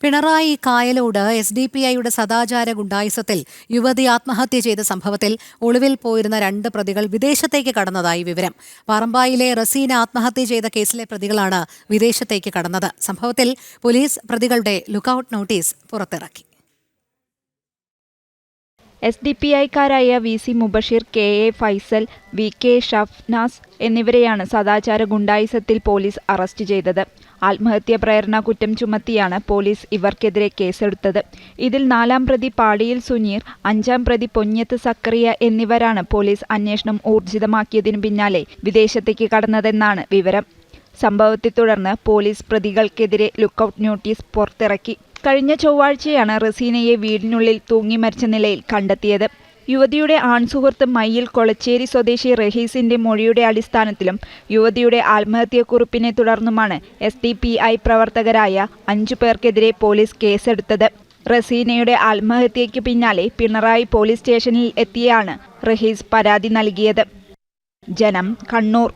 പിണറായി കായലോട് SDPIയുടെ സദാചാര ഗുണ്ടായിസത്തിൽ യുവതി ആത്മഹത്യ ചെയ്ത സംഭവത്തിൽ ഒളിവിൽ പോയിരുന്ന 2 പ്രതികൾ വിദേശത്തേക്ക് കടന്നതായി വിവരം. പാറമ്പായിലെ റസീന ആത്മഹത്യ ചെയ്ത കേസിലെ പ്രതികളാണ് വിദേശത്തേക്ക് കടന്നത്. സംഭവത്തിൽ പോലീസ് പ്രതികളുടെ ലുക്കൌട്ട് നോട്ടീസ് പുറത്തിറക്കി. SDPIക്കാരായ VC Mubasheer, KA Faisal, VK Shafnas എന്നിവരെയാണ് സദാചാര ഗുണ്ടായിസത്തിൽ പോലീസ് അറസ്റ്റ് ചെയ്തത്. ആത്മഹത്യാ പ്രേരണ കുറ്റം ചുമത്തിയാണ് പോലീസ് ഇവർക്കെതിരെ കേസെടുത്തത്. ഇതിൽ 4-ാം പ്രതി പാടിയിൽ സുനീർ, 5-ാം പ്രതി പൊഞ്ഞത്ത് സക്കറിയ എന്നിവരാണ് പോലീസ് അന്വേഷണം ഊർജിതമാക്കിയതിനു പിന്നാലെ വിദേശത്തേക്ക് കടന്നതെന്നാണ് വിവരം. സംഭവത്തെ തുടർന്ന് പോലീസ് പ്രതികൾക്കെതിരെ ലുക്കൌട്ട് നോട്ടീസ് പുറത്തിറക്കി. കഴിഞ്ഞ ചൊവ്വാഴ്ചയാണ് റസീനയെ വീടിനുള്ളിൽ തൂങ്ങി മരിച്ച നിലയിൽ കണ്ടെത്തിയത്. യുവതിയുടെ ആൺസുഹൃത്ത് മയ്യിൽ കൊളച്ചേരി സ്വദേശി റഹീസിന്റെ മൊഴിയുടെ അടിസ്ഥാനത്തിലും യുവതിയുടെ ആത്മഹത്യാക്കുറിപ്പിനെ തുടർന്നുമാണ് SDPI പ്രവർത്തകരായ 5 പേർക്കെതിരെ പോലീസ് കേസെടുത്തത്. റസീനയുടെ ആത്മഹത്യയ്ക്ക് പിന്നാലെ പിണറായി പോലീസ് സ്റ്റേഷനിൽ എത്തിയാണ് റഹീസ് പരാതി നൽകിയത്. ജനം, കണ്ണൂർ.